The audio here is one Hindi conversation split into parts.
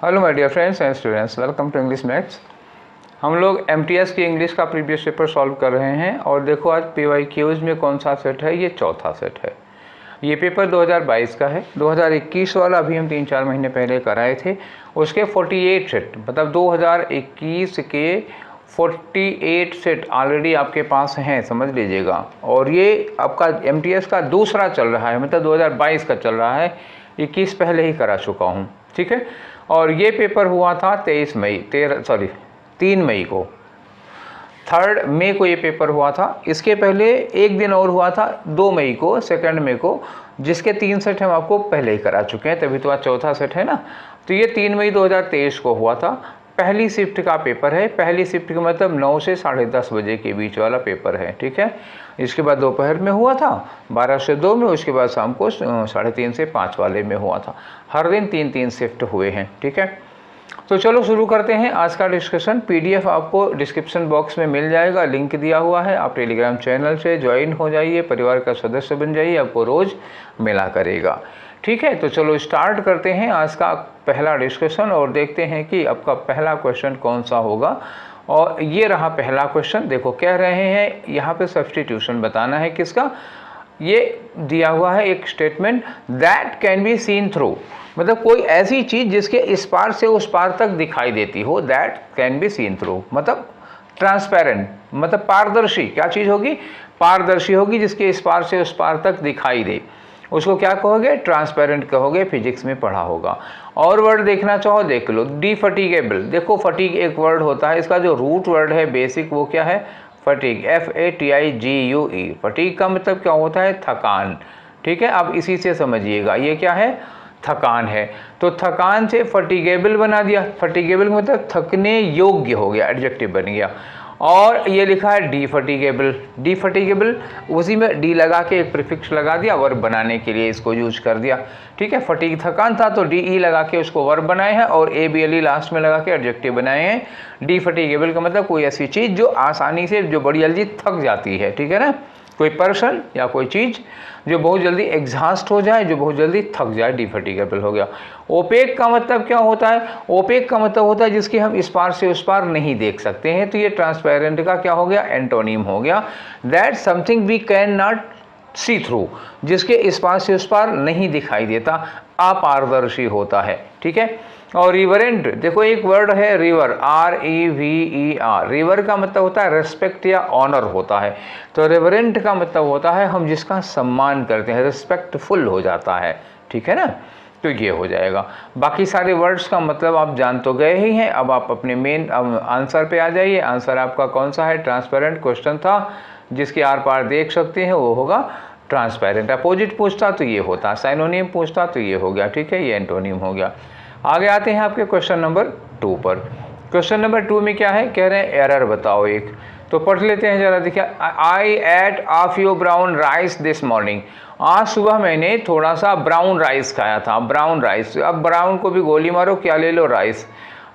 Hello my dear friends and students, welcome to English maths. हम लोग एमटीएस की इंग्लिश का प्रीवियस पेपर सॉल्व कर रहे हैं और देखो आज पीवाईक्यूज में कौन सा सेट है। ये चौथा सेट है। ये पेपर 2022 का है। 2021 वाला अभी हम 3-4 महीने पहले कराए थे। उसके 48 सेट, मतलब 2021 के 48 सेट ऑलरेडी आपके पास हैं, समझ लीजिएगा। और ये आपका एमटीएस का दूसरा चल रहा है, मतलब 2022 का चल रहा है। 21 पहले ही करा चुका हूँ, ठीक है। और ये पेपर हुआ था 3 मई को, 3 मई को ये पेपर हुआ था। इसके पहले एक दिन और हुआ था 2 मई को, 2 मई को, जिसके 3 सेट हम आपको पहले ही करा चुके हैं, तभी तो आज चौथा सेट है ना। तो ये 3 मई 2023 को हुआ था। पहली शिफ्ट का पेपर है। पहली शिफ्ट का मतलब 9 से 10:30 बजे के बीच वाला पेपर है, ठीक है। इसके बाद दोपहर में हुआ था 12 से 2 में, उसके बाद शाम को 3:30 से 5 वाले में हुआ था। हर दिन 3-3 शिफ्ट हुए हैं, ठीक है। तो चलो शुरू करते हैं आज का डिस्कशन। पीडीएफ आपको डिस्क्रिप्शन बॉक्स में मिल जाएगा, लिंक दिया हुआ है। आप टेलीग्राम चैनल से ज्वाइन हो जाइए, परिवार का सदस्य बन जाइए, आपको रोज़ मिला करेगा, ठीक है। तो चलो स्टार्ट करते हैं आज का पहला डिस्कशन और देखते हैं कि आपका पहला क्वेश्चन कौन सा होगा। और ये रहा पहला क्वेश्चन। देखो कह रहे हैं यहाँ पे सब्स्टिट्यूशन बताना है किसका। ये दिया हुआ है एक statement, that can be seen through, मतलब कोई ऐसी चीज़ जिसके इस पार से उस पार तक दिखाई देती हो। That can be seen through मतलब ट्रांसपेरेंट, मतलब पारदर्शी। क्या चीज़ होगी? पारदर्शी होगी, जिसके इस पार से उस पार तक दिखाई दे। उसको क्या कहोगे? ट्रांसपेरेंट कहोगे, फिजिक्स में पढ़ा होगा। और वर्ड देखना चाहो देख लो, डिफटिगेबल। देखो फटीग एक वर्ड होता है, इसका जो रूट वर्ड है बेसिक वो क्या है? Fatigue, FATIGUE। फटीग का मतलब क्या होता है? थकान, ठीक है। अब इसी से समझिएगा ये क्या है? थकान है। तो थकान से फटीगेबल बना दिया। फटीगेबल मतलब थकने योग्य हो गया, एडजेक्टिव बन गया। और ये लिखा है डिफटिगेबल। डिफटिगेबल उसी में डी लगा के एक प्रीफिक्स लगा दिया, वर्ब बनाने के लिए इसको यूज कर दिया, ठीक है। फटीग थकान था तो DE लगा के उसको वर्ब बनाए हैं और ABLE लास्ट में लगा के एडजेक्टिव बनाए हैं। डिफटिगेबल का मतलब कोई ऐसी चीज़ जो आसानी से, जो बड़ी जल्दी थक जाती है, ठीक है ना। कोई पर्सन या कोई चीज़ जो बहुत जल्दी एग्जॉस्ट हो जाए, जो बहुत जल्दी थक जाए, डिफटिगेबल हो गया। ओपेक का मतलब क्या होता है? ओपेक का मतलब होता है जिसकी हम इस पार से उस पार नहीं देख सकते हैं। तो ये ट्रांसपेरेंट का क्या हो गया? एंटोनिम हो गया। That something we can not see through, जिसके इस पार से उस पार नहीं दिखाई देता, अपारदर्शी होता है, ठीक है। और रिवरेंट, देखो एक वर्ड है रिवर, REVER। रिवर का मतलब होता है रेस्पेक्ट या ऑनर होता है। तो रिवरेंट का मतलब होता है हम जिसका सम्मान करते हैं, रिस्पेक्टफुल हो जाता है, ठीक है ना। तो ये हो जाएगा। बाकी सारे वर्ड्स का मतलब आप जान तो गए ही हैं। अब आप अपने मेन आंसर पे आ जाइए। आंसर आपका कौन सा है? ट्रांसपेरेंट क्वेश्चन था, जिसके आर पार देख सकते हैं, वो होगा ट्रांसपेरेंट। अपोजिट पूछता तो ये होता, साइनोनिम पूछता तो ये हो गया, ठीक है। ये एंटोनिम हो गया। आगे आते हैं आपके क्वेश्चन नंबर 2 पर। क्वेश्चन नंबर 2 में क्या है? कह रहे हैं एरर बताओ एक। तो पढ़ लेते हैं जरा, देखिए। I ate a few brown rice this morning. आज सुबह मैंने थोड़ा सा ब्राउन राइस खाया था। ब्राउन राइस, अब ब्राउन को भी गोली मारो, क्या ले लो? राइस।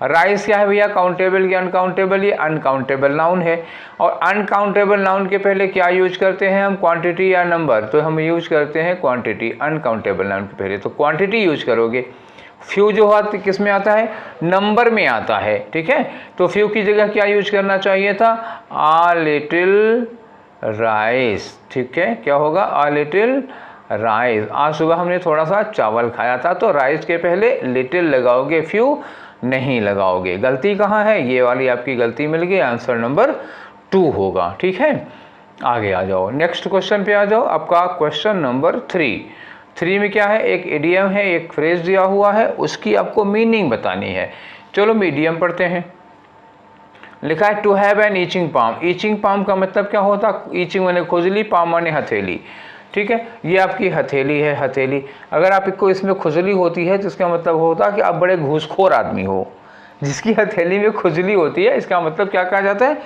राइस क्या है भैया? काउंटेबल या अनकाउंटेबल? ये अनकाउंटेबल नाउन है। और अनकाउंटेबल नाउन के पहले क्या यूज करते हैं हम? क्वांटिटी या नंबर? तो हम यूज करते हैं क्वांटिटी। अनकाउंटेबल नाउन के पहले तो क्वांटिटी यूज करोगे। फ्यू जो है किस में आता है? नंबर में आता है, ठीक है। तो फ्यू की जगह क्या यूज करना चाहिए था? आ लिटिल राइस, ठीक है। क्या होगा? आ लिटिल राइस। आज सुबह हमने थोड़ा सा चावल खाया था, तो राइस के पहले लिटिल लगाओगे, फ्यू नहीं लगाओगे। गलती कहाँ है? ये वाली आपकी गलती मिल गई। आंसर नंबर 2 होगा, ठीक है। आगे आ जाओ, नेक्स्ट क्वेश्चन पे आ जाओ। आपका क्वेश्चन नंबर 3 में क्या है? एक इडियम है, एक फ्रेज दिया हुआ है, उसकी आपको मीनिंग बतानी है। चलो मीडियम पढ़ते हैं। लिखा है to have an itching palm. Itching palm का मतलब क्या होता? ईचिंग माने खुजली, पाम माने हथेली, ठीक है। ये आपकी हथेली है, हथेली। अगर आपको इसमें खुजली होती है तो इसका मतलब होता कि आप बड़े घूसखोर आदमी हो। जिसकी हथेली में खुजली होती है, इसका मतलब क्या कहा जाता है?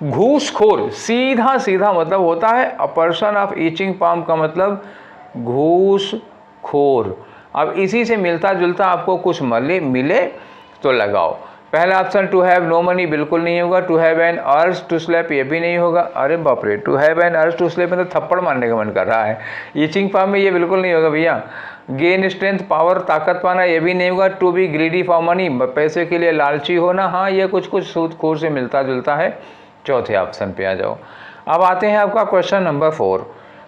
घूसखोर। सीधा सीधा मतलब होता है। A person of itching palm का मतलब घूसखोर। अब इसी से मिलता जुलता आपको कुछ मिले तो लगाओ। पहला option to have no money बिल्कुल नहीं होगा। To have an urge to slap ये भी नहीं होगा। अरे बाप रे, to have an urge to slap में तो थप्पड़ मारने का मन कर रहा है। ईचिंग पाम में ये बिल्कुल नहीं होगा भैया। गेन स्ट्रेंथ पावर ताकत पाना ये भी नहीं होगा। To be greedy for money पैसे के लिए लालची होना, हाँ ये कुछ कुछ सूदखोर से मिलता जुलता है। चौथे ऑप्शन पे आ जाओ। अब आते हैं आपका क्वेश्चन नंबर 4।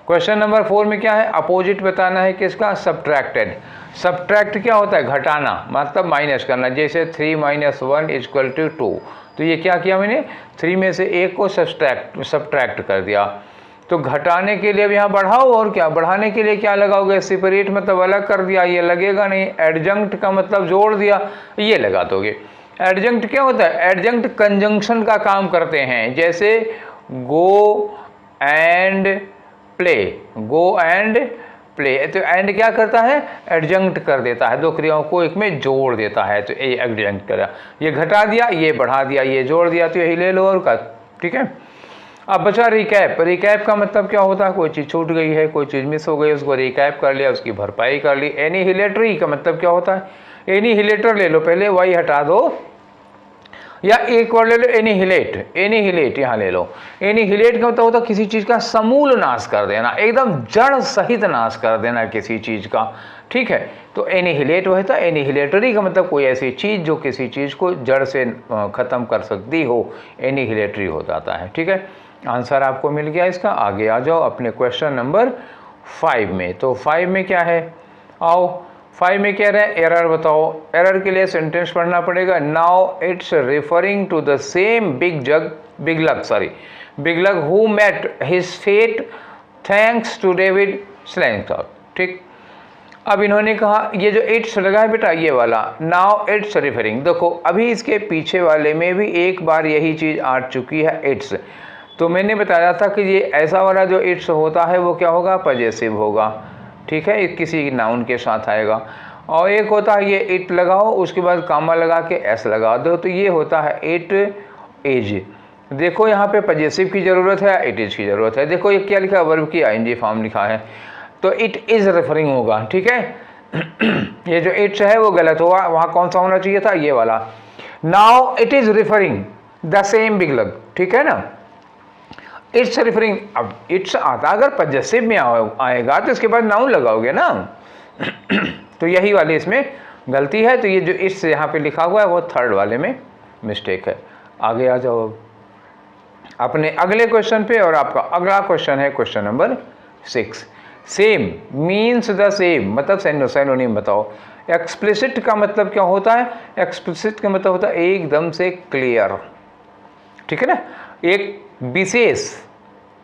क्वेश्चन नंबर 4 में क्या है, अपोजिट बताना है किसका, सब्ट्रैक्टेड। सब्ट्रैक्ट क्या होता है, घटाना मतलब माइनस करना। जैसे 3 - 1 = 2, तो ये क्या किया मैंने, 3 में से 1 को सब्ट्रैक्ट कर दिया। तो घटाने के लिए अब यहाँ बढ़ाओ, और क्या बढ़ाने के लिए क्या लगाओगे, सेपरेट मतलब अलग कर दिया, ये लगेगा नहीं। एडजंक्ट का मतलब जोड़ दिया, ये लगा दोगे। एडजंक्ट क्या होता है, एडजंक्ट कंजंक्शन का काम करते हैं। जैसे go and play, go and play, तो एंड क्या करता है, एडजंक्ट कर देता है, दो क्रियाओं को एक में जोड़ देता है, तो ये एडजंक्ट करा। ये घटा दिया, ये बढ़ा दिया, ये जोड़ दिया, तो यही ले लो और का, ठीक है। अब बचा रिकैप। रिकैप का मतलब क्या होता है, कोई चीज़ छूट गई है, कोई चीज़ मिस हो गई, उसको रिकैप कर लिया, उसकी भरपाई कर ली। एनिहिलेटरी का मतलब क्या होता है, एनिहिलेटर ले लो पहले, वाई हटा दो, या एक वर्ड ले लो एनिहिलेट, एनिहिलेट यहाँ ले लो। एनिहिलेट का मतलब होता है किसी चीज़ का समूल नाश कर देना, एकदम जड़ सहित नाश कर देना किसी चीज़ का, ठीक है। तो एनिहिलेट वह था। एनिहिलेटरी का मतलब कोई ऐसी चीज़ जो किसी चीज़ को जड़ से ख़त्म कर सकती हो, एनिहिलेटरी हो जाता है, ठीक है। आंसर आपको मिल गया इसका। आगे आ जाओ अपने क्वेश्चन नंबर 5 में। तो 5 में क्या है, आओ 5 में कह रहे हैं एरर बताओ। एरर के लिए सेंटेंस पढ़ना पड़ेगा। Now it's referring to the same big lug who met his fate thanks to David Slangthorpe, ठीक। अब इन्होंने कहा ये जो इट्स लगा है बेटा, ये वाला नाउ इट्स रेफरिंग, देखो अभी इसके पीछे वाले में भी एक बार यही चीज़ आ चुकी है, इट्स। तो मैंने बताया था कि ये ऐसा वाला जो इट्स होता है वो क्या होगा, पजेसिव होगा, ठीक है, किसी नाउन के साथ आएगा। और एक होता है ये इट लगाओ, उसके बाद कामा लगा के एस लगा दो, तो ये होता है इट इज। देखो यहाँ पे पजेसिव की ज़रूरत है, इट इज की ज़रूरत है। देखो ये क्या लिखा है, वर्ब की आईएनजी फॉर्म लिखा है, तो इट इज़ रेफरिंग होगा, ठीक है। ये जो इट्स है वो गलत हुआ, वहाँ कौन सा होना चाहिए था, ये वाला। Now it is referring the same big lug, ठीक है ना। इट्स रेफरिंग, अब इट्स आता अगर पजेसिव में आएगा तो इसके बाद नाउन लगाओगे ना। तो यही वाली इसमें गलती है। तो ये जो इट्स यहाँ पे लिखा हुआ है वो थर्ड वाले में मिस्टेक है। आगे आ जाओ अपने अगले क्वेश्चन पे, और आपका अगला क्वेश्चन है question number 6। Same means the same, मतलब सैनोनिम बताओ। एक्सप्लिसिट का मतलब क्या होता है, एक्सप्लिसिट का मतलब होता है एकदम से क्लियर, ठीक है ना। एक विशेष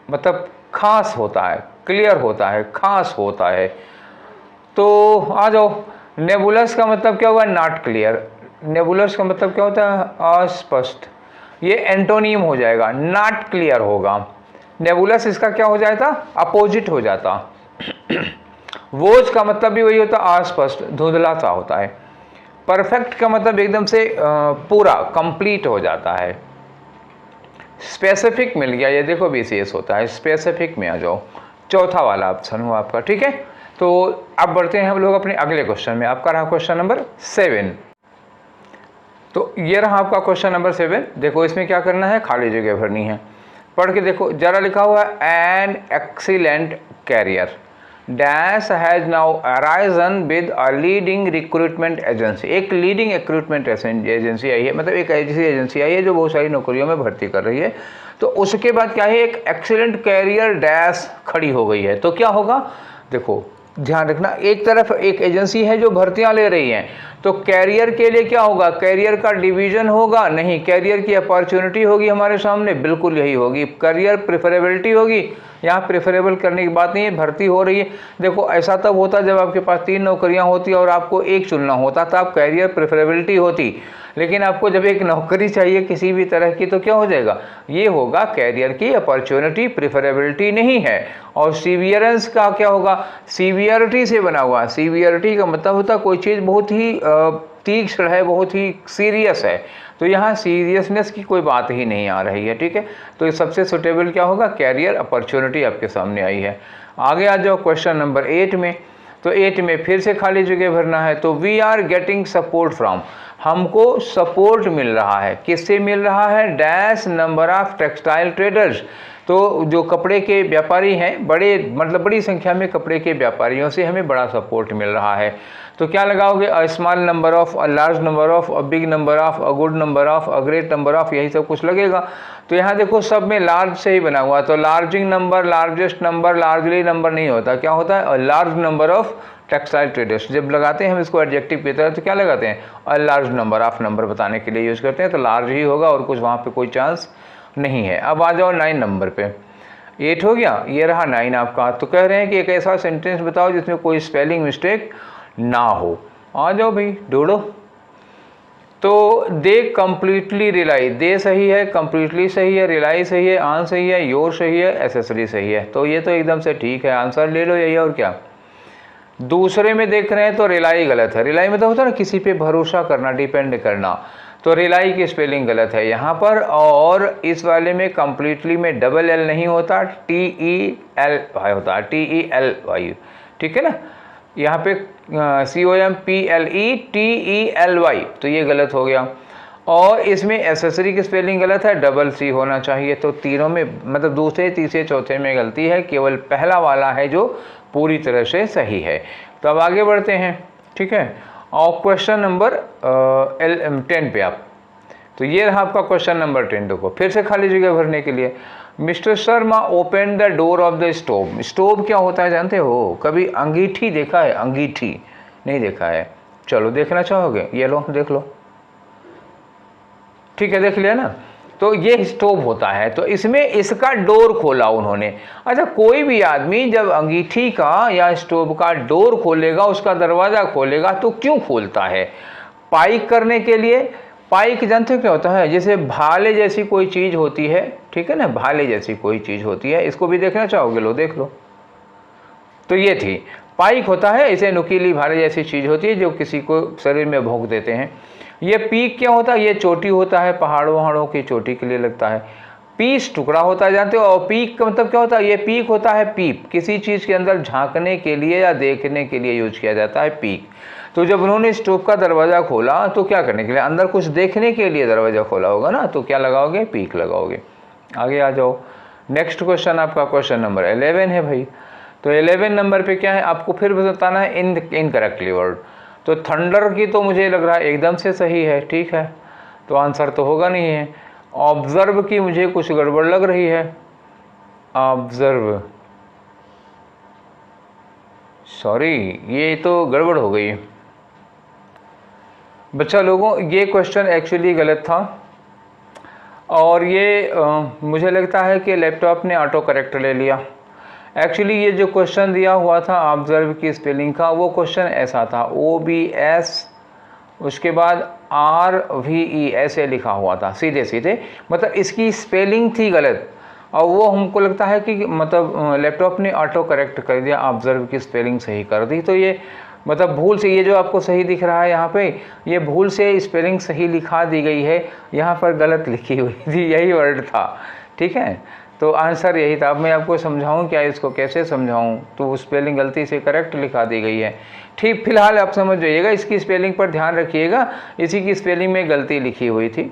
मतलब खास होता है, क्लियर होता है, खास होता है। तो आ जाओ, नेबुलस का मतलब क्या होगा, नॉट क्लियर। नेबुलस का मतलब क्या होता है, अस्पष्ट। ये एंटोनीम हो जाएगा, नॉट क्लियर होगा। नेबुलस इसका क्या हो जाता, अपोजिट हो जाता। वोज का मतलब भी वही होता, अस्पष्ट, धुंधला सा होता है। परफेक्ट का मतलब एकदम से पूरा कंप्लीट हो जाता है। स्पेसिफिक मिल गया, ये देखो विशेष होता है। स्पेसिफिक में आ जाओ, चौथा वाला ऑप्शन हुआ आपका, ठीक है। तो अब बढ़ते हैं हम लोग अपने अगले क्वेश्चन में। आपका रहा क्वेश्चन नंबर 7। तो ये रहा आपका क्वेश्चन नंबर 7। देखो इसमें क्या करना है, खाली जगह भरनी है। पढ़ के देखो जरा, लिखा हुआ है an excellent career dash has now arisen with a leading recruitment agency. एक लीडिंग रिक्रूटमेंट एजेंसी आई है, मतलब एक ऐसी एजेंसी आई है जो बहुत सारी नौकरियों में भर्ती कर रही है। तो उसके बाद क्या है, एक एक्सीलेंट कैरियर डैश खड़ी हो गई है। तो क्या होगा, देखो ध्यान रखना, एक तरफ एक एजेंसी है जो भर्तियां ले रही हैं, तो कैरियर के लिए क्या होगा, कैरियर का डिवीजन होगा, नहीं कैरियर की अपॉर्चुनिटी होगी हमारे सामने, बिल्कुल यही होगी। कैरियर प्रेफरेबिलिटी होगी, यहाँ प्रेफरेबल करने की बात नहीं है, भर्ती हो रही है। देखो ऐसा तब होता जब आपके पास 3 नौकरियाँ होती और आपको एक चुनना होता, तब कैरियर प्रेफरेबिलिटी होती। लेकिन आपको जब एक नौकरी चाहिए किसी भी तरह की, तो क्या हो जाएगा, ये होगा कैरियर की अपॉर्चुनिटी, प्रेफरेबिलिटी नहीं है। और सीवियरेंस का क्या होगा, सीवियरिटी से बना हुआ। सीवियरिटी का मतलब होता है कोई चीज़ बहुत ही तीक्ष्ण है, बहुत ही सीरियस है। तो यहाँ सीरियसनेस की कोई बात ही नहीं आ रही है, ठीक है। तो ये सबसे सुटेबल क्या होगा, कैरियर अपॉर्चुनिटी आपके सामने आई है। आगे आ जाओ क्वेश्चन नंबर 8 में। तो 8 में फिर से खाली जगह भरना है। तो we are getting support from, हमको सपोर्ट मिल रहा है, किससे मिल रहा है, dash number of textile traders. तो जो कपड़े के व्यापारी हैं, बड़ी संख्या में कपड़े के व्यापारियों से हमें बड़ा सपोर्ट मिल रहा है। तो क्या लगाओगे, a small number of, a large number of, a big number of, a good number of, a great number of, यही सब कुछ लगेगा। तो यहाँ देखो सब में लार्ज से ही बना हुआ, तो larging number, largest number, largely number नहीं होता, क्या होता है, a large number of textile traders. जब लगाते हैं हम इसको एडजेक्टिव की तरह तो क्या लगाते हैं, अ लार्ज नंबर ऑफ, नंबर बताने के लिए यूज़ करते हैं, तो लार्ज ही होगा और कुछ वहाँ पे कोई चांस नहीं है। अब आ जाओ 9 नंबर पे, 8 हो गया, ये रहा 9 आपका। तो कह रहे हैं कि एक ऐसा सेंटेंस बताओ जिसमें कोई स्पेलिंग मिस्टेक ना हो। आ जाओ भाई ढूंढो। तो दे कंप्लीटली रिलाई, दे सही है, कंप्लीटली सही है, रिलाई सही है, आन सही है, योर सही है, एसेसरी सही है। तो ये तो एकदम से ठीक है, आंसर ले लो यही, और क्या। दूसरे में देख रहे हैं तो रिलाई गलत है। रिलाई में तो होता है ना किसी पे भरोसा करना, डिपेंड करना, तो रिलाई की स्पेलिंग गलत है यहाँ पर। और इस वाले में कंप्लीटली में डबल एल नहीं होता, TELY होता है, TELY, ठीक है ना। यहाँ पे COMPLETELY, तो ये गलत हो गया। और इसमें एसेसरी की स्पेलिंग गलत है, डबल सी होना चाहिए। तो तीनों में मतलब दूसरे, तीसरे, चौथे में गलती है, केवल पहला वाला है जो पूरी तरह से सही है। तो अब आगे बढ़ते हैं, ठीक है। और क्वेश्चन नंबर 10 पे आप, तो ये रहा आपका क्वेश्चन नंबर 10। देखो फिर से खाली जगह भरने के लिए, mister Sharma open the door of the stove. Stove क्या होता है जानते हो, कभी अंगीठी देखा है, अंगीठी नहीं देखा है, चलो देखना चाहोगे, ये लो देख लो, ठीक है देख लिया ना। तो ये स्टोव होता है, तो इसमें इसका डोर खोला उन्होंने। अच्छा, कोई भी आदमी जब अंगीठी का या स्टोव का डोर खोलेगा, उसका दरवाज़ा खोलेगा, तो क्यों खोलता है, पाइक करने के लिए। पाइक जानते हो क्या होता है, जैसे भाले जैसी कोई चीज़ होती है, ठीक है ना, भाले जैसी कोई चीज़ होती है, इसको भी देखना चाहोगे, लो देख लो। तो ये थी पाइक होता है, इसे नुकीली भाले जैसी चीज़ होती है जो किसी को शरीर में भोंक देते हैं। ये पीक क्या होता है, ये चोटी होता है, पहाड़ों वहाड़ों की चोटी के लिए लगता है। पीस टुकड़ा होता है जानते हो, और पीक का मतलब क्या होता है, ये पीक होता है पीप, किसी चीज़ के अंदर झांकने के लिए या देखने के लिए यूज किया जाता है पीक। तो जब उन्होंने स्टोव का दरवाज़ा खोला तो क्या करने के लिए, अंदर कुछ देखने के लिए दरवाज़ा खोला होगा ना, तो क्या लगाओगे, पीक लगाओगे। आगे आ जाओ, नेक्स्ट क्वेश्चन आपका क्वेश्चन नंबर 11 है भाई। तो 11 नंबर पे क्या है, आपको फिर बताना है इनकरेक्टली वर्ड। तो थंडर की तो मुझे लग रहा है एकदम से सही है, ठीक है, तो आंसर तो होगा नहीं है। ऑब्जर्व की मुझे कुछ गड़बड़ लग रही है, ऑब्जर्व, सॉरी ये तो गड़बड़ हो गई बच्चा लोगों, ये क्वेश्चन एक्चुअली गलत था। और ये मुझे लगता है कि लैपटॉप ने ऑटो करेक्ट ले लिया। एक्चुअली ये जो क्वेश्चन दिया हुआ था ऑब्जर्व की स्पेलिंग का, वो क्वेश्चन ऐसा था, OBS उसके बाद RVE ऐसे लिखा हुआ था सीधे सीधे, मतलब इसकी स्पेलिंग थी गलत, और वो हमको लगता है कि मतलब लैपटॉप ने ऑटो करेक्ट कर दिया, ऑब्जर्व की स्पेलिंग सही कर दी। तो ये मतलब भूल से, ये जो आपको सही दिख रहा है यहाँ पे, ये भूल से स्पेलिंग सही लिखा दी गई है, यहाँ पर गलत लिखी हुई थी, यही वर्ड था, ठीक है। तो आंसर यही था। अब मैं आपको समझाऊं क्या, इसको कैसे समझाऊं, तो स्पेलिंग गलती से करेक्ट लिखा दी गई है, ठीक। फिलहाल आप समझ जाइएगा, इसकी स्पेलिंग पर ध्यान रखिएगा, इसी की स्पेलिंग में गलती लिखी हुई थी।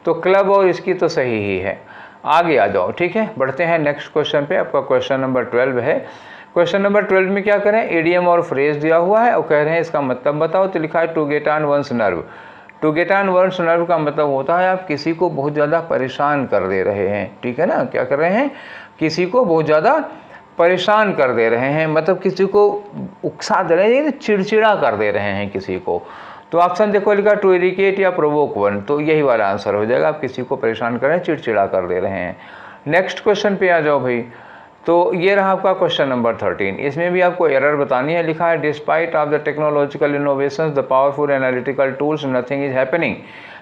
तो क्लब और इसकी तो सही ही है। आगे आ जाओ, ठीक है, बढ़ते हैं नेक्स्ट क्वेश्चन पे। आपका क्वेश्चन नंबर 12 है। क्वेश्चन नंबर 12 में क्या करें, एडियम और फ्रेज दिया हुआ है और कह रहे हैं इसका मतलब बताओ। तो लिखा है to get on one's nerve. To get on one's nerve का मतलब होता है आप किसी को बहुत ज़्यादा परेशान कर दे रहे हैं, ठीक है ना, क्या कर रहे हैं, किसी को बहुत ज़्यादा परेशान कर दे रहे हैं, मतलब किसी को उकसा दे रहे हैं, चिड़चिड़ा कर दे रहे हैं किसी को। तो ऑप्शन देखो लिखा टू इरिटेट या प्रोवोक वन, तो यही वाला आंसर हो जाएगा, आप किसी को परेशान कर रहे हैं, चिड़चिड़ा कर दे रहे हैं। नेक्स्ट क्वेश्चन पे आ जाओ भाई। तो ये रहा आपका क्वेश्चन नंबर 13। इसमें भी आपको एरर बतानी है। लिखा है despite of the technological innovations the powerful analytical tools nothing is happening.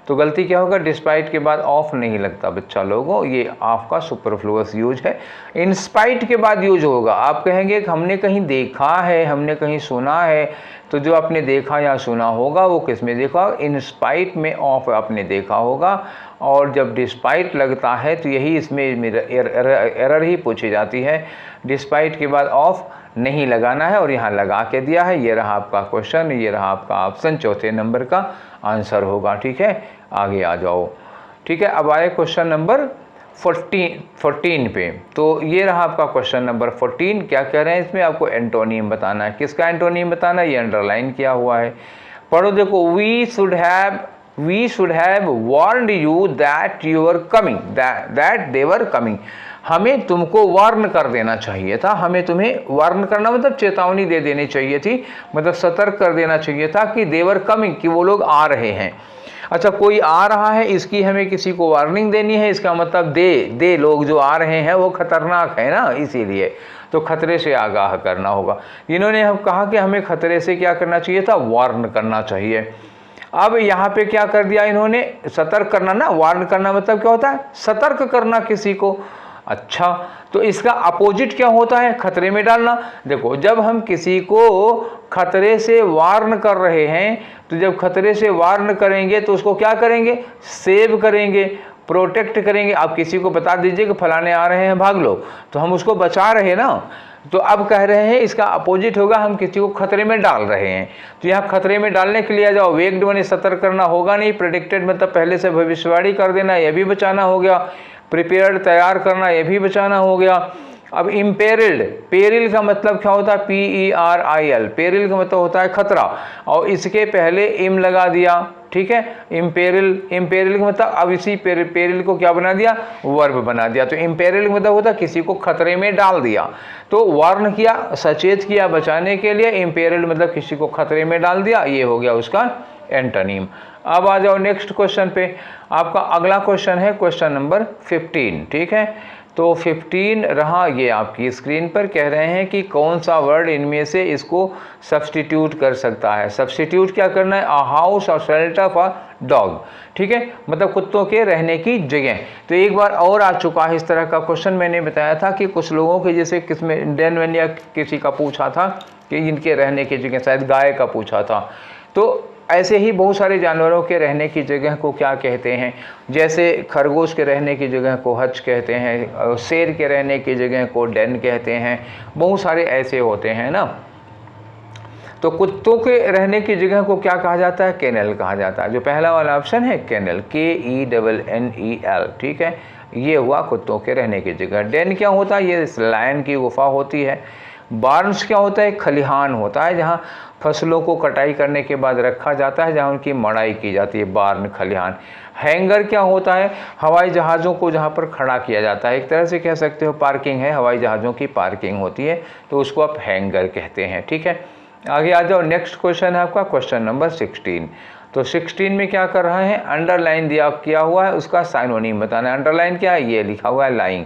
तो गलती क्या होगा, डिस्पाइट के बाद ऑफ नहीं लगता बच्चा लोगों, ये ऑफ का सुपरफ्लुअस यूज है। इंस्पाइट के बाद यूज होगा। आप कहेंगे कि हमने कहीं देखा है, हमने कहीं सुना है, तो जो आपने देखा या सुना होगा वो किस में देखा, इंस्पाइट में ऑफ आपने देखा होगा। और जब डिस्पाइट लगता है तो यही इसमें एरर ही पूछी जाती है, डिस्पाइट के बाद ऑफ नहीं लगाना है, और यहाँ लगा के दिया है। ये रहा आपका क्वेश्चन, ये रहा आपका ऑप्शन, चौथे नंबर का आंसर होगा, ठीक है। आगे आ जाओ, ठीक है। अब आए क्वेश्चन नंबर 14 पे। तो ये रहा आपका क्वेश्चन नंबर 14। क्या कह रहे हैं इसमें, आपको एंटोनिम बताना है। किसका एंटोनिम बताना है, ये अंडरलाइन किया हुआ है। पढ़ो देखो, we should have warned you that you are coming, that they were coming. हमें तुमको वार्न कर देना चाहिए था, हमें तुम्हें वार्न करना मतलब चेतावनी दे देनी चाहिए थी, मतलब सतर्क कर देना चाहिए था कि दे वर कमिंग, कि वो लोग आ रहे हैं। अच्छा, कोई आ रहा है, इसकी हमें किसी को वार्निंग देनी है, इसका मतलब दे लोग जो आ रहे हैं वो खतरनाक है ना, इसीलिए तो खतरे से आगाह करना होगा। इन्होंने हम कहा कि हमें खतरे से क्या करना चाहिए था, वार्न करना चाहिए। अब यहाँ पे क्या कर दिया इन्होंने, सतर्क करना ना, वार्न करना मतलब क्या होता है, सतर्क करना किसी को। अच्छा, तो इसका अपोजिट क्या होता है, खतरे में डालना। देखो, जब हम किसी को खतरे से वार्न कर रहे हैं, तो जब खतरे से वार्न करेंगे तो उसको क्या करेंगे, सेव करेंगे, प्रोटेक्ट करेंगे। आप किसी को बता दीजिए कि फलाने आ रहे हैं, भाग लो, तो हम उसको बचा रहे हैं ना। तो अब कह रहे हैं इसका अपोजिट होगा, हम किसी को खतरे में डाल रहे हैं। तो यहाँ खतरे में डालने के लिए आ जाओ, वेग्ड माने सतर्क करना होगा नहीं, प्रेडिक्टेड मतलब पहले से भविष्यवाणी कर देना, यह भी बचाना हो गया, प्रिपेयर्ड तैयार करना, यह भी बचाना हो गया। अब इम्पेरिल्ड, पेरिल का मतलब क्या होता है, PERIL, पेरिल का मतलब होता है खतरा, और इसके पहले इम लगा दिया, ठीक है, इम्पेरिल का मतलब अब इसी पेरिल को क्या बना दिया, वर्ब बना दिया। तो इम्पेरिल का मतलब होता है किसी को खतरे में डाल दिया, तो वार्न किया, सचेत किया बचाने के लिए, इम्पेरिल मतलब किसी को खतरे में डाल दिया, ये हो गया उसका एंटोनिम। अब आ जाओ नेक्स्ट क्वेश्चन पे। आपका अगला क्वेश्चन है क्वेश्चन नंबर 15, ठीक है। तो 15 रहा ये आपकी स्क्रीन पर। कह रहे हैं कि कौन सा वर्ड इनमें से इसको सब्स्टिट्यूट कर सकता है। सब्स्टिट्यूट क्या करना है, अ हाउस और शेल्टर फॉर डॉग, ठीक है, मतलब कुत्तों के रहने की जगह। तो एक बार और आ चुका है इस तरह का क्वेश्चन, मैंने बताया था कि कुछ लोगों के जैसे किसमें डेनवन या किसी का पूछा था कि इनके रहने की जगह, शायद गाय का पूछा था। तो ऐसे ही बहुत सारे जानवरों के रहने की जगह को क्या कहते हैं, जैसे खरगोश के रहने की जगह को हच कहते हैं, शेर के रहने की जगह को डेन कहते हैं, बहुत सारे ऐसे होते हैं ना। तो कुत्तों के रहने की जगह को क्या कहा जाता है, केनल कहा जाता है। जो पहला वाला ऑप्शन है केनल, KENNEL, ठीक है, ये हुआ कुत्तों के रहने की जगह। डेन क्या होता है, ये लायन की गुफा होती है। बार्न्स क्या होता है, खलिहान होता है, जहाँ फसलों को कटाई करने के बाद रखा जाता है, जहाँ उनकी मड़ाई की जाती है, बार्न खलिहान। हैंगर क्या होता है, हवाई जहाज़ों को जहाँ पर खड़ा किया जाता है, एक तरह से कह सकते हो पार्किंग है, हवाई जहाज़ों की पार्किंग होती है, तो उसको आप हैंगर कहते हैं, ठीक है। आगे आ जाओ, नेक्स्ट क्वेश्चन है आपका क्वेश्चन नंबर 16। तो 16 में क्या कर रहे हैं, अंडरलाइन दिया किया हुआ है, उसका साइनोनिम बताना है। अंडरलाइन क्या है, ये लिखा हुआ है lying.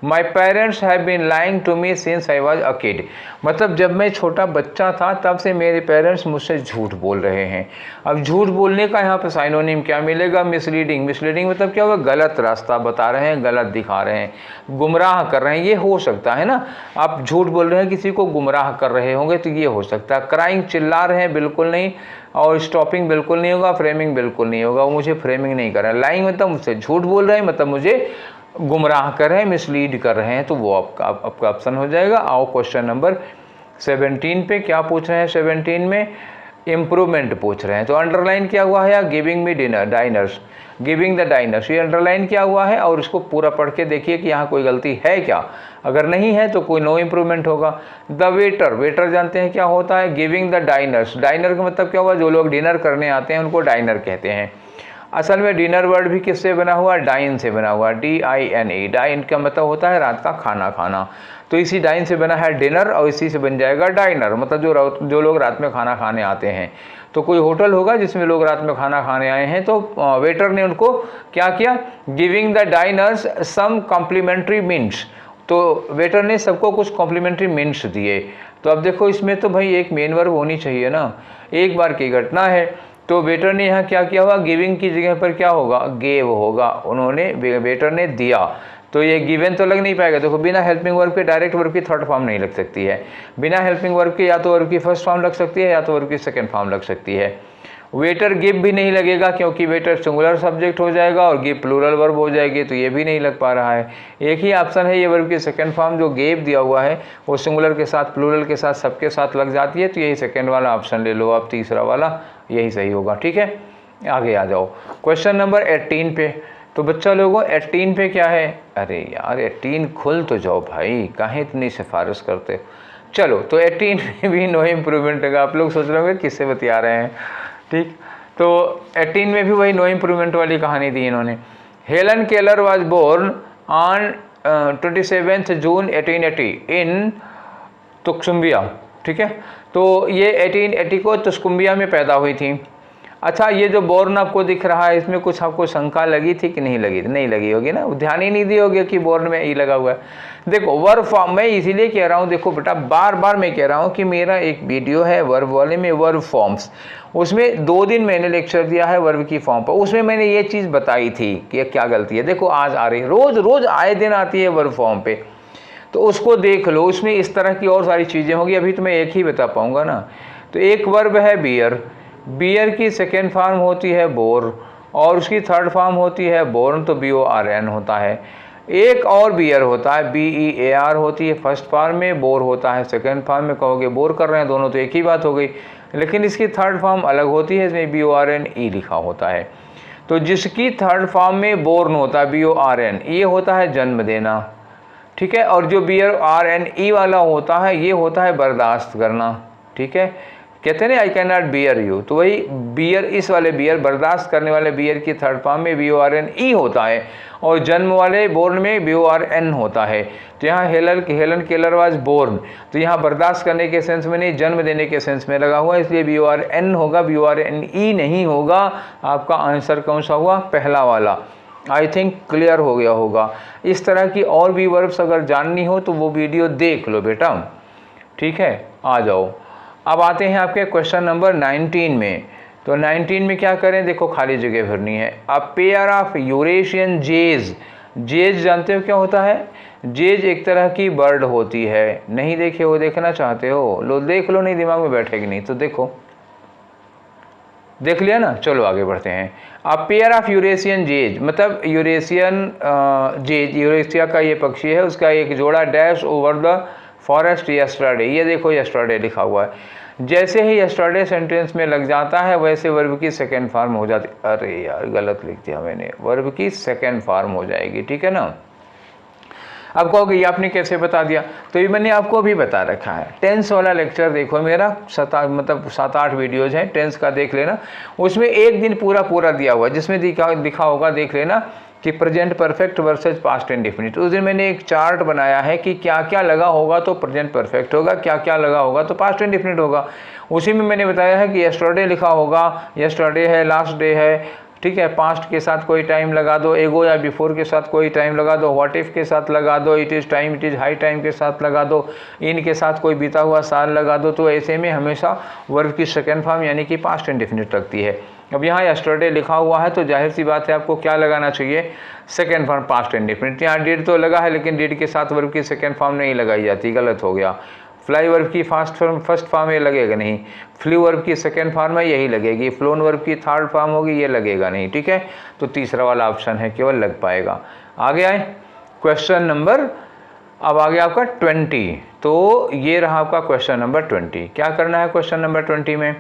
My parents have been lying to me since I was a kid, मतलब जब मैं छोटा बच्चा था तब से मेरे पेरेंट्स मुझसे झूठ बोल रहे हैं। अब झूठ बोलने का यहाँ पे साइनोनिम क्या मिलेगा, मिसलीडिंग। मिसलीडिंग मतलब क्या होगा, गलत रास्ता बता रहे हैं, गलत दिखा रहे हैं, गुमराह कर रहे हैं, ये हो सकता है ना। आप झूठ बोल रहे हैं, किसी को गुमराह कर रहे होंगे, तो ये हो सकता है। क्राइंग, चिल्ला रहे हैं, बिल्कुल नहीं। और स्टॉपिंग बिल्कुल नहीं होगा, फ्रेमिंग बिल्कुल नहीं होगा, वो मुझे फ्रेमिंग नहीं कर रहे हैं। लाइंग मतलब मुझसे झूठ बोल रहे हैं, मतलब मुझे गुमराह कर रहे हैं, मिसलीड कर रहे हैं, तो वो आपका ऑप्शन हो जाएगा। आओ क्वेश्चन नंबर 17 पे क्या पूछ रहे हैं। 17 में इम्प्रूवमेंट पूछ रहे हैं। तो अंडरलाइन क्या हुआ है, giving me diners, giving the diners, ये अंडरलाइन क्या हुआ है, और इसको पूरा पढ़ के देखिए कि यहाँ कोई गलती है क्या। अगर नहीं है तो कोई नो इम्प्रूवमेंट होगा। द वेटर, वेटर जानते हैं क्या होता है, गिविंग द डाइनर्स, डाइनर का मतलब क्या हुआ, जो लोग डिनर करने आते हैं उनको डाइनर कहते हैं। असल में डिनर वर्ड भी किससे बना हुआ, डाइन से बना हुआ, DINE, डाइन का मतलब होता है रात का खाना खाना। तो इसी डाइन से बना है डिनर, और इसी से बन जाएगा डाइनर, मतलब जो लोग रात में खाना खाने आते हैं। तो कोई होटल होगा जिसमें लोग रात में खाना खाने आए हैं, तो वेटर ने उनको क्या किया, giving the diners some complimentary means, तो वेटर ने सबको कुछ कॉम्प्लीमेंट्री मीन्स दिए। तो अब देखो इसमें तो भाई एक मेन वर्ब होनी चाहिए ना, एक बार की घटना है। तो वेटर ने यहाँ क्या किया हुआ, गिविंग की जगह पर क्या होगा, गेव होगा, उन्होंने, वेटर ने दिया। तो ये गिवन तो लग नहीं पाएगा। देखो बिना हेल्पिंग वर्ब के डायरेक्ट वर्ब की थर्ड फॉर्म नहीं लग सकती है, बिना हेल्पिंग वर्ब के या तो वर्ब की फर्स्ट फॉर्म लग सकती है या तो वर्ब की सेकंड फॉर्म लग सकती है। वेटर गिव भी नहीं लगेगा क्योंकि वेटर सिंगुलर सब्जेक्ट हो जाएगा और गिव प्लूरल वर्ब हो जाएगी, तो ये भी नहीं लग पा रहा है। एक ही ऑप्शन है ये वर्ब की सेकंड फॉर्म जो गेव दिया हुआ है वो सिंगुलर के साथ, प्लूरल के साथ, सबके साथ लग जाती है, तो यही सेकंड वाला ऑप्शन ले लो आप, तीसरा वाला यही सही होगा, ठीक है। आगे आ जाओ क्वेश्चन नंबर 18 पे। तो बच्चा लोगों 18 पे क्या है, अरे यार 18 खुल तो जाओ भाई, काहे इतनी सिफारिश करते। चलो तो 18 में भी नो इम्प्रूवमेंट होगा। आप लोग सोच रहे होंगे किससे बतिया रहे हैं, ठीक। तो 18 में भी वही नो इम्प्रूवमेंट वाली कहानी दी इन्होंने। Helen Keller was born on 27 June 1880 in Tuscumbia, ठीक है। तो ये 1880 को तुस्कुम्बिया में पैदा हुई थी। अच्छा, ये जो बोर्न आपको दिख रहा है, इसमें कुछ आपको शंका लगी थी कि नहीं लगी? नहीं लगी होगी ना, ध्यान ही नहीं दी होगी कि बोर्न में ई लगा हुआ है। देखो वर्ब फॉर्म, मैं इसीलिए कह रहा हूँ, देखो बेटा बार बार मैं कह रहा हूँ कि मेरा एक वीडियो है वर्ब वाले में, वर्ब फॉर्म्स, उसमें 2 दिन मैंने लेक्चर दिया है वर्ब की फॉर्म पर। उसमें मैंने ये चीज़ बताई थी कि ये क्या गलती है। देखो आज आ रही है, रोज़ रोज़ आए दिन आती है वर्ब फॉर्म पे, तो उसको देख लो। उसमें इस तरह की और सारी चीज़ें होंगी, अभी तो मैं एक ही बता पाऊँगा ना। तो एक वर्ब है बियर, बियर की सेकेंड फॉर्म होती है बोर, और उसकी थर्ड फॉर्म होती है बोर्न, तो BORN होता है। एक और बियर होता है, BEAR होती है फर्स्ट फॉर्म में, बोर होता है सेकेंड फॉर्म में। कहोगे बोर कर रहे हैं, दोनों तो एक ही बात हो गई, लेकिन इसकी थर्ड फॉर्म अलग होती है, इसमें BORNE लिखा होता है। तो जिसकी थर्ड फॉर्म में बोर्न होता है BORN, ये होता है जन्म देना, ठीक है। और जो BORNE वाला होता है, ये होता है बर्दाश्त करना, ठीक है। कहते हैं ना I can not bear you, तो वही बियर, इस वाले बियर, बर्दाश्त करने वाले बियर की थर्ड फॉर्म में BORNE होता है, और जन्म वाले बोर्न में BORN होता है। तो यहाँ हेलन केलर वाज बोर्न, तो यहाँ बर्दाश्त करने के सेंस में नहीं, जन्म देने के सेंस में लगा हुआ है, इसलिए BORN होगा, BORNE नहीं होगा। आपका आंसर कौन सा हुआ? पहला वाला। आई थिंक क्लियर हो गया होगा। इस तरह की और भी वर्ब्स अगर जाननी हो तो वो वीडियो देख लो बेटा, ठीक है। आ जाओ, अब आते हैं आपके क्वेश्चन नंबर 19 में। तो 19 में क्या करें, देखो खाली जगह भरनी है। अ पेयर ऑफ यूरेशियन जेज, जेज जानते हो क्या होता है? जेज एक तरह की बर्ड होती है, नहीं देखे हो, देखना चाहते हो लो देख लो, नहीं दिमाग में बैठेगी नहीं तो देखो, देख लिया ना। चलो आगे बढ़ते हैं। अ पेयर ऑफ यूरेशियन जेज, मतलब यूरेशियन जेज, यूरेशिया का ये पक्षी है, उसका एक जोड़ा dash over the forest yesterday, ये देखो यस्टरडे लिखा हुआ है। जैसे ही यस्टरडे सेंटेंस में लग जाता है वैसे वर्ब की सेकेंड फॉर्म हो जाती। अरे यार गलत लिख दिया मैंने, वर्ब की सेकेंड फॉर्म हो जाएगी, ठीक है ना। अब कहोगे ये आपने कैसे बता दिया? तो ये मैंने आपको अभी बता रखा है। टेंस वाला लेक्चर देखो मेरा, 7-8 वीडियोज हैं, टेंस का देख लेना। उसमें एक दिन पूरा दिया हुआ है, जिसमें दिखा होगा, देख लेना कि present perfect versus past indefinite. उस दिन मैंने एक चार्ट बनाया है कि क्या क्या लगा होगा तो प्रेजेंट परफेक्ट होगा, क्या क्या लगा होगा तो पास्ट इंडेफिनिट होगा। उसी में मैंने बताया है कि यस्टरडे लिखा होगा, यस्टरडे है, लास्ट डे है, ठीक है। पास्ट के साथ कोई टाइम लगा दो, एगो या बिफोर के साथ कोई टाइम लगा दो, व्हाट इफ के साथ लगा दो, it is time, it is high time के साथ लगा दो, इन के साथ कोई बीता हुआ साल लगा दो। तो ऐसे में हमेशा वर्ब की सेकेंड फॉर्म यानी कि पास्ट इंडेफिनिट लगती है। अब यहाँ यस्टरडे लिखा हुआ है तो जाहिर सी बात है आपको क्या लगाना चाहिए? Second form past indefinite. यहाँ डिड तो लगा है, लेकिन डिड के साथ वर्ब की सेकेंड फॉर्म नहीं लगाई जाती, गलत हो गया। फ्लाई वर्ब की फर्स्ट फॉर्म ये लगेगा नहीं, फ्ली वर्ब की सेकेंड फॉर्म है यही लगेगी, फ्लोन वर्ब की थर्ड फॉर्म होगी ये लगेगा नहीं, ठीक है। तो तीसरा वाला ऑप्शन है केवल लग पाएगा। आगे आए क्वेश्चन नंबर, अब आगे आपका 20। तो ये रहा आपका क्वेश्चन नंबर 20। क्या करना है क्वेश्चन नंबर 20 में?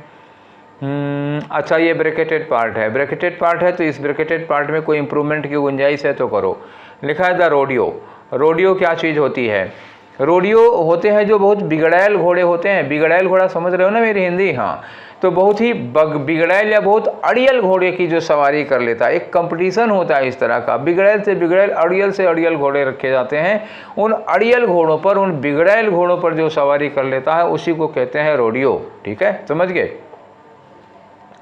अच्छा ये ब्रैकेटेड पार्ट है, ब्रैकेटेड पार्ट है तो इस ब्रैकेटेड पार्ट में कोई इंप्रूवमेंट की गुंजाइश है तो करो। लिखा है द रोडियो। रोडियो क्या चीज़ होती है? रोडियो होते हैं जो बहुत बिगड़ैल घोड़े होते हैं। बिगड़ैल घोड़ा समझ रहे हो ना मेरी हिंदी? हाँ, तो बहुत ही बिगड़ैल या बहुत अड़ियल घोड़े की जो सवारी कर लेता है। एक कंपटीशन होता है इस तरह का, बिगड़ैल से बिगड़ैल, अड़ियल से अड़ियल घोड़े रखे जाते हैं। उन अड़ियल घोड़ों पर, उन बिगड़ैल घोड़ों पर जो सवारी कर लेता है उसी को कहते हैं रोडियो, ठीक है, समझ गए।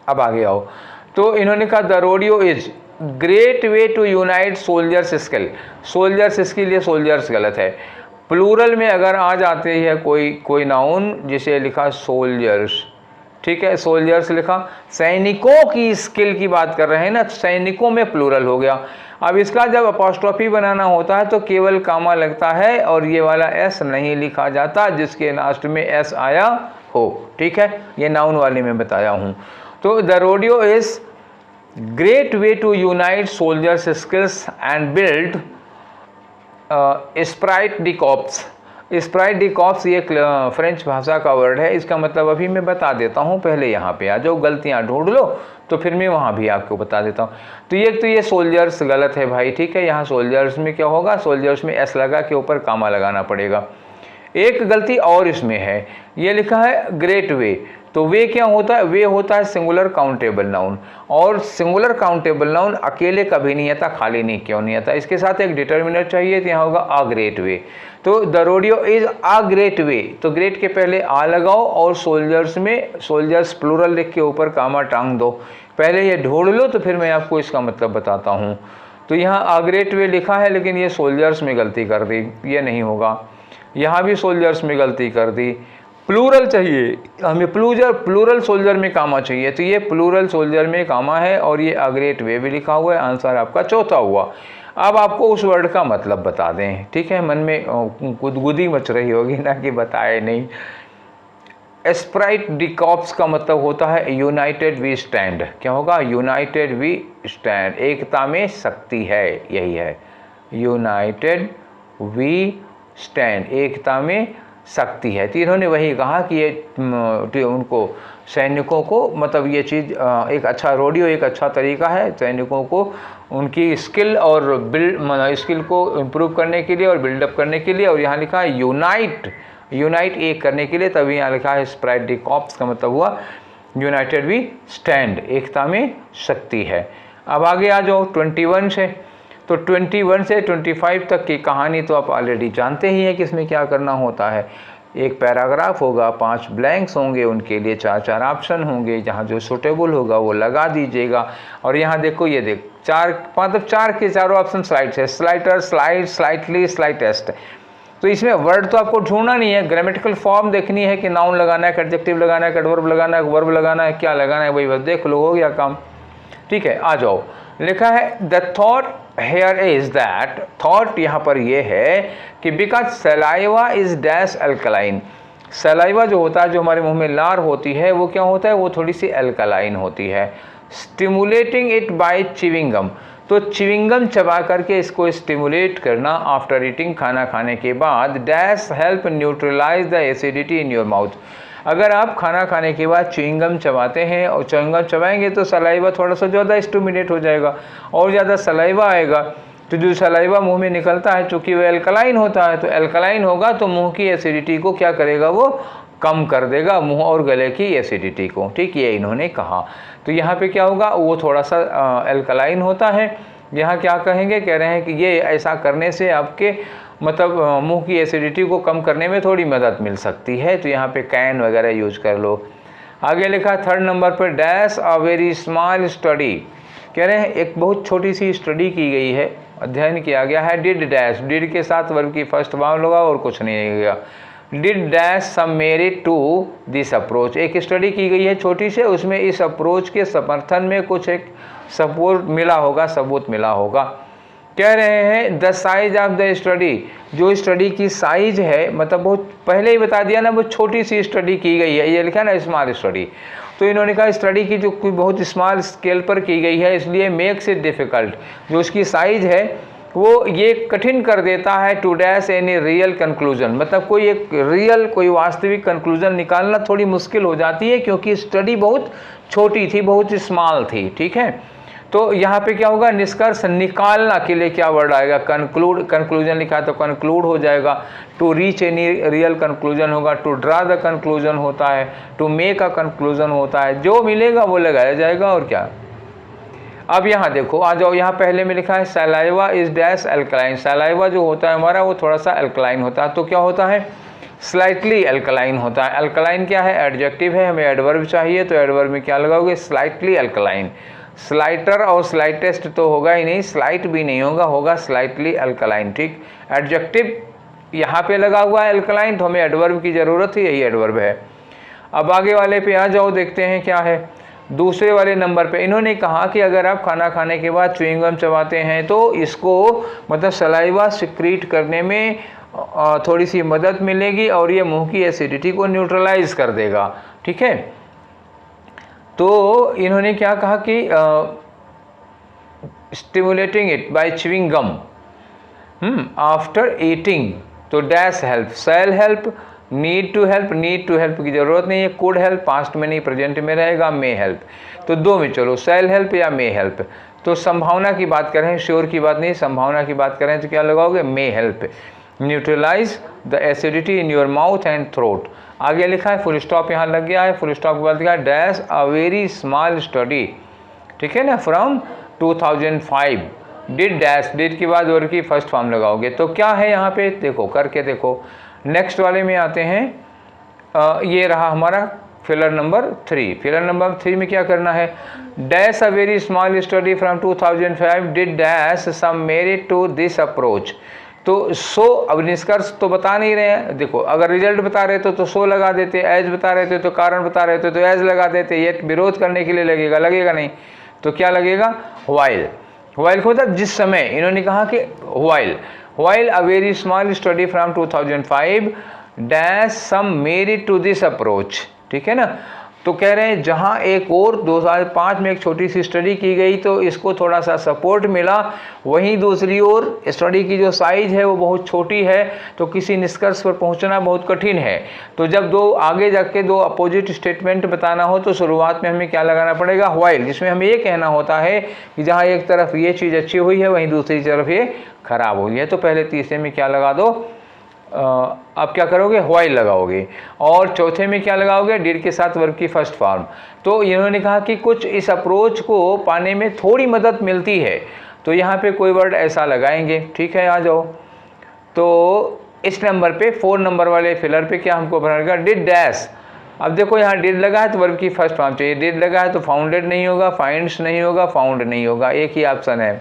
अब आगे आओ। तो इन्होंने कहा the rodeo is great way to unite soldiers skill. Soldiers skill, ये सोल्जर्स गलत है। प्लूरल में अगर आ जाते हैं कोई नाउन, जिसे लिखा सोल्जर्स, ठीक है, सोल्जर्स लिखा, सैनिकों की स्किल की बात कर रहे हैं ना, सैनिकों में प्लूरल हो गया। अब इसका जब अपॉस्ट्रोफी बनाना होता है तो केवल कामा लगता है और ये वाला एस नहीं लिखा जाता जिसके लास्ट में एस आया हो, ठीक है। ये नाउन वाले में बताया हूँ। तो the rodeo is great way to unite soldiers skills and build esprit de corps. Esprit de corps ये फ्रेंच भाषा का वर्ड है, इसका मतलब अभी मैं बता देता हूँ, पहले यहाँ पे आ जाओ, गलतियाँ ढूंढ लो तो फिर मैं वहाँ भी आपको बता देता हूँ। तो ये सोल्जर्स गलत है भाई, ठीक है। यहाँ सोल्जर्स में क्या होगा, सोल्जर्स में एस लगा के ऊपर कामा लगाना पड़ेगा। एक गलती और इसमें है, ये लिखा है ग्रेट वे, तो वे क्या होता है, वे होता है सिंगुलर काउंटेबल नाउन, और सिंगुलर काउंटेबल नाउन अकेले कभी नहीं आता, खाली नहीं क्यों नहीं आता, इसके साथ एक डिटर्मिनर चाहिए, तो यहाँ होगा अ ग्रेट वे। तो the rodeo is a great way, तो ग्रेट के पहले आ लगाओ और सोल्जर्स में सोल्जर्स प्लूरल लिख के ऊपर कामा टांग दो। पहले ये ढूंढ लो तो फिर मैं आपको इसका मतलब बताता हूँ। तो यहाँ अ ग्रेट वे लिखा है, लेकिन ये सोल्जर्स में गलती कर दी, ये नहीं होगा। यहाँ भी सोल्जर्स में गलती कर दी, प्लूरल चाहिए हमें, प्लूरल सोल्जर में कामा चाहिए, तो ये प्लूरल सोल्जर में कामा है, और ये अ ग्रेट वे भी लिखा हुआ है। आंसर आपका चौथा हुआ। अब आपको उस वर्ड का मतलब बता दें, ठीक है। मन में गुदगुदी मच रही होगी ना कि बताए नहीं। स्प्राइट डी कॉप्स का मतलब होता है यूनाइटेड वी स्टैंड। क्या होगा, यूनाइटेड वी स्टैंड, एकता में शक्ति है, यही है यूनाइटेड वी स्टैंड, एकता में शक्ति है। तो इन्होंने वही कहा कि ये उनको सैनिकों को, मतलब ये चीज़ एक अच्छा रोडियो एक अच्छा तरीका है सैनिकों को उनकी स्किल और स्किल को इम्प्रूव करने के लिए और बिल्डअप करने के लिए। और यहाँ लिखा है यूनाइट एक करने के लिए, तभी यहाँ लिखा है स्प्राइट डी कॉप्स का मतलब हुआ यूनाइटेड वी स्टैंड, एकता में शक्ति है। अब आगे आ जाओ 21 से, तो 21 से 25 तक की कहानी तो आप ऑलरेडी जानते ही हैं कि इसमें क्या करना होता है। एक पैराग्राफ होगा, 5 ब्लैंक्स होंगे, उनके लिए 4 ऑप्शन होंगे, जहाँ जो सूटेबल होगा वो लगा दीजिएगा। और यहाँ देखो, ये देख 4 के चारों ऑप्शन स्लाइड्स है, स्लाइटर, स्लाइड, स्लाइटली, स्लाइटेस्ट। तो इसमें वर्ड तो आपको ढूंढना नहीं है, ग्रामेटिकल फॉर्म देखनी है कि नाउन लगाना है, एडजेक्टिव लगाना है, एडवर्ब लगाना है, वर्ब लगाना है, क्या लगाना है, वही बस देख लो, हो गया काम। ठीक है, आ जाओ। लिखा है the thought here is that, thought यहाँ पर ये है कि because saliva is dash alkaline, saliva जो होता है, जो हमारे मुंह में लार होती है, वो क्या होता है, वो थोड़ी सी अल्कलाइन होती है। स्टिमुलेटिंग इट बाय चिविंगम, तो चिविंगम चबा करके इसको स्टिमुलेट करना आफ्टर ईटिंग, खाना खाने के बाद। Dash help neutralise the acidity in your mouth, अगर आप खाना खाने के बाद च्युइंगम चबाते हैं और च्युइंगम चबाएंगे तो सलाइवा थोड़ा सा ज़्यादा स्टिमुलेट हो जाएगा और ज़्यादा सलाइवा आएगा। तो जो सलाइवा मुंह में निकलता है, चूँकि वो एल्कलाइन होता है, तो एल्कलाइन होगा तो मुंह की एसिडिटी को क्या करेगा, वो कम कर देगा, मुंह और गले की एसिडिटी को। ठीक, ये इन्होंने कहा। तो यहाँ पे क्या होगा, वो थोड़ा सा एल्कलाइन होता है। यहाँ क्या कहेंगे, कह रहे हैं कि ये ऐसा करने से आपके मतलब मुंह की एसिडिटी को कम करने में थोड़ी मदद मिल सकती है। तो यहाँ पे कैन वगैरह यूज कर लो। आगे लिखा 3rd नंबर पर dash a very small study, कह रहे हैं एक बहुत छोटी सी स्टडी की गई है, अध्ययन किया गया है। डिड डैश, डिड के साथ वर्ब की फर्स्ट बाउंड होगा और कुछ नहीं गया। Did dash some merit to this approach, एक स्टडी की गई है छोटी से, उसमें इस अप्रोच के समर्थन में कुछ एक सपोर्ट मिला होगा, सबूत मिला होगा। कह रहे हैं the size of the study, जो स्टडी की साइज है, मतलब बहुत पहले ही बता दिया ना, वो छोटी सी स्टडी की गई है, ये लिखा ना स्मॉल स्टडी। तो इन्होंने कहा स्टडी की जो कोई बहुत स्मॉल स्केल पर की गई है, इसलिए मेक्स इट डिफ़िकल्ट, जो उसकी साइज है वो ये कठिन कर देता है to dash any real conclusion, मतलब कोई एक रियल कोई वास्तविक कंक्लूजन निकालना थोड़ी मुश्किल हो जाती है, क्योंकि स्टडी बहुत छोटी थी, बहुत स्मॉल थी। ठीक है, तो यहाँ पे क्या होगा, निष्कर्ष निकालना के लिए क्या वर्ड आएगा, कंक्लूड, कंक्लूजन लिखा है तो कंक्लूड हो जाएगा। To reach any real conclusion होगा, टू ड्रा द कंक्लूजन होता है, टू मेक अ कंक्लूजन होता है, जो मिलेगा वो लगाया जाएगा और क्या। अब यहाँ देखो, आ जाओ, यहाँ पहले में लिखा है saliva is dash alkaline, saliva जो होता है हमारा वो थोड़ा सा अल्कलाइन होता है, तो क्या होता है, स्लाइटली अल्कलाइन होता है। अल्कलाइन क्या है, एडजेक्टिव है, हमें एडवर्ब चाहिए, तो एडवर्ब में क्या लगाओगे, स्लाइटली अल्कलाइन। स्लाइटर और स्लाइटेस्ट तो होगा ही नहीं, स्लाइट भी नहीं होगा, होगा स्लाइटली अल्कलाइन। ठीक, एडजेक्टिव यहाँ पे लगा हुआ है अल्कलाइन, तो हमें एडवर्ब की ज़रूरत है, यही एडवर्ब है। अब आगे वाले पे आ जाओ, देखते हैं क्या है। दूसरे वाले नंबर पे इन्होंने कहा कि अगर आप खाना खाने के बाद च्युइंगम चबाते हैं तो इसको मतलब सलाइवा सिक्रीट करने में थोड़ी सी मदद मिलेगी और ये मुंह की एसिडिटी को न्यूट्रलाइज कर देगा। ठीक है, तो इन्होंने क्या कहा कि stimulating it by chewing gum after eating, तो dash help, shall help, need to help की जरूरत नहीं है, कुड हेल्प पास्ट में नहीं प्रेजेंट में रहेगा, मे हेल्प। तो दो में चलो, शैल हेल्प या मे हेल्प। तो संभावना की बात करें, श्योर की बात नहीं, संभावना की बात करें तो क्या लगाओगे, may help. Neutralise the acidity in your mouth and throat. आगे लिखा है, फुल स्टॉप यहाँ लग गया है, फुल स्टॉप के बाद लिखा है dash a very small study, ठीक है ना, फ्रॉम 2005 डिड डैश, डिड के बाद वर्ब की फर्स्ट फॉर्म लगाओगे। तो क्या है यहाँ पे, देखो करके देखो। नेक्स्ट वाले में आते हैं, ये रहा हमारा फिलर नंबर 3। फिलर नंबर 3 में क्या करना है, dash a very small study from 2005 did dash some merit to this approach. तो सो, अब निष्कर्ष तो बता नहीं रहे हैं, देखो अगर रिजल्ट बता रहे तो सो लगा देते, एज बता रहे थे तो कारण बता रहे थे तो एज लगा देते, ये विरोध करने के लिए लगेगा, लगेगा नहीं, तो क्या लगेगा, व्हाइल। व्हाइल को मतलब जिस समय, इन्होंने कहा कि while a very small study from 2005 dash some merit to this approach, ठीक है ना। तो कह रहे हैं जहां एक और 2005 में एक छोटी सी स्टडी की गई तो इसको थोड़ा सा सपोर्ट मिला, वहीं दूसरी ओर स्टडी की जो साइज है वो बहुत छोटी है, तो किसी निष्कर्ष पर पहुंचना बहुत कठिन है। तो जब दो आगे जाके दो अपोजिट स्टेटमेंट बताना हो तो शुरुआत में हमें क्या लगाना पड़ेगा, व्हाइल, जिसमें हमें ये कहना होता है कि जहाँ एक तरफ ये चीज़ अच्छी हुई है वहीं दूसरी तरफ ये खराब हुई है। तो पहले तीसरे में क्या लगा दो, आप क्या करोगे, व्हाइल लगाओगे। और चौथे में क्या लगाओगे, डिड के साथ वर्ब की फर्स्ट फॉर्म। तो इन्होंने कहा कि कुछ इस अप्रोच को पाने में थोड़ी मदद मिलती है, तो यहाँ पे कोई वर्ड ऐसा लगाएंगे, ठीक है, आ जाओ। तो इस नंबर पे 4 नंबर वाले फिलर पे क्या हमको भरना, डिड डैश। अब देखो यहाँ डिड लगा है तो वर्ब की फर्स्ट फॉर्म चाहिए, डिड लगा है तो फाउंडेड नहीं होगा, फाइंड्स नहीं होगा, फाउंड नहीं होगा, एक ही ऑप्शन है,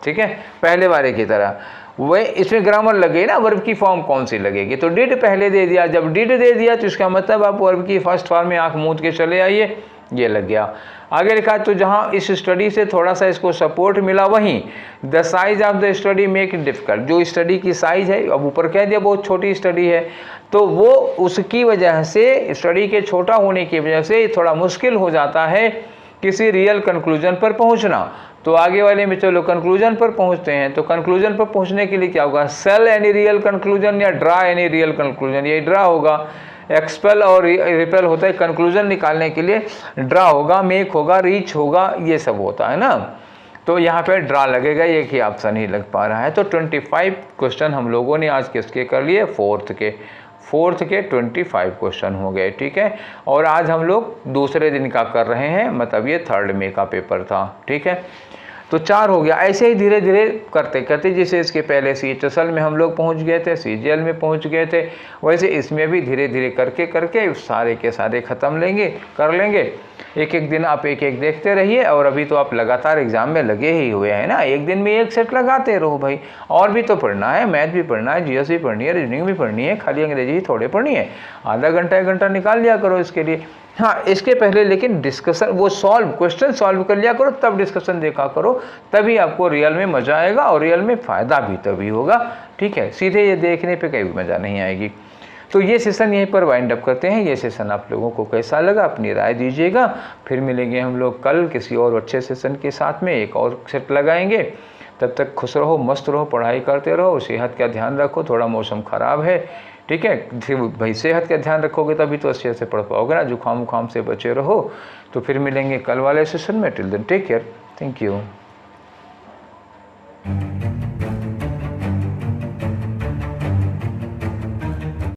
ठीक है, पहले वाले की तरह। वह इसमें ग्रामर लगे ना, वर्ब की फॉर्म कौन सी लगेगी, तो डिड पहले दे दिया, जब डिड दे दिया तो इसका मतलब आप वर्ब की फर्स्ट फॉर्म में आंख मूंद के चले आइए, ये लग गया। आगे लिखा, तो जहां इस स्टडी से थोड़ा सा इसको सपोर्ट मिला, वहीं the size of the study make it difficult, जो स्टडी की साइज है, अब ऊपर कह दिया बहुत छोटी स्टडी है, तो वो उसकी वजह से, स्टडी के छोटा होने की वजह से थोड़ा मुश्किल हो जाता है किसी रियल कंक्लूजन पर पहुंचना। तो आगे वाले में चलो कंक्लूजन पर पहुंचते हैं। तो कंक्लूजन पर पहुंचने के लिए क्या होगा, सेल एनी रियल कंक्लूजन या ड्रा एनी रियल कंक्लूजन, ये ड्रा होगा। एक्सपेल और रिपेल होता है कंक्लूजन निकालने के लिए, ड्रा होगा, मेक होगा, रीच होगा, ये सब होता है ना। तो यहाँ पे ड्रा लगेगा, एक ही ऑप्शन ही लग पा रहा है। तो 25 क्वेश्चन हम लोगों ने आज किसके कर लिए, फोर्थ के 25 क्वेश्चन हो गए, ठीक है। और आज हम लोग दूसरे दिन का कर रहे हैं, मतलब ये 3 मई का पेपर था, ठीक है। तो 4 हो गया। ऐसे ही धीरे धीरे करते करते, जैसे इसके पहले CHSL में हम लोग पहुंच गए थे, CGL में पहुंच गए थे, वैसे इसमें भी धीरे धीरे करके करके सारे के सारे ख़त्म कर लेंगे। एक एक दिन आप एक एक देखते रहिए। और अभी तो आप लगातार एग्जाम में लगे ही हुए हैं ना, एक दिन में एक सेट लगाते रहो भाई। और भी तो पढ़ना है, मैथ भी पढ़ना है, GS भी पढ़नी है, रीजनिंग भी पढ़नी है, खाली अंग्रेजी ही थोड़े पढ़नी है। आधा घंटा 1 घंटा निकाल लिया करो इसके लिए। हाँ, इसके पहले लेकिन डिस्कशन, वो क्वेश्चन सॉल्व कर लिया करो, तब डिस्कशन देखा करो, तभी आपको रियल में मज़ा आएगा और रियल में फ़ायदा भी तभी होगा, ठीक है। सीधे ये देखने पे कहीं मज़ा नहीं आएगी। तो ये सेशन यहीं पर वाइंड अप करते हैं। ये सेशन आप लोगों को कैसा लगा अपनी राय दीजिएगा। फिर मिलेंगे हम लोग कल किसी और अच्छे सेशन के साथ में, एक और सेट लगाएंगे। तब तक खुश रहो, मस्त रहो, पढ़ाई करते रहो, सेहत का ध्यान रखो, थोड़ा मौसम ख़राब है, ठीक है भाई, सेहत का ध्यान रखोगे तभी तो अच्छे से पढ़ पाओगे ना। जुकाम से बचे रहो। तो फिर मिलेंगे कल वाले सेशन में। Till then take care, thank you.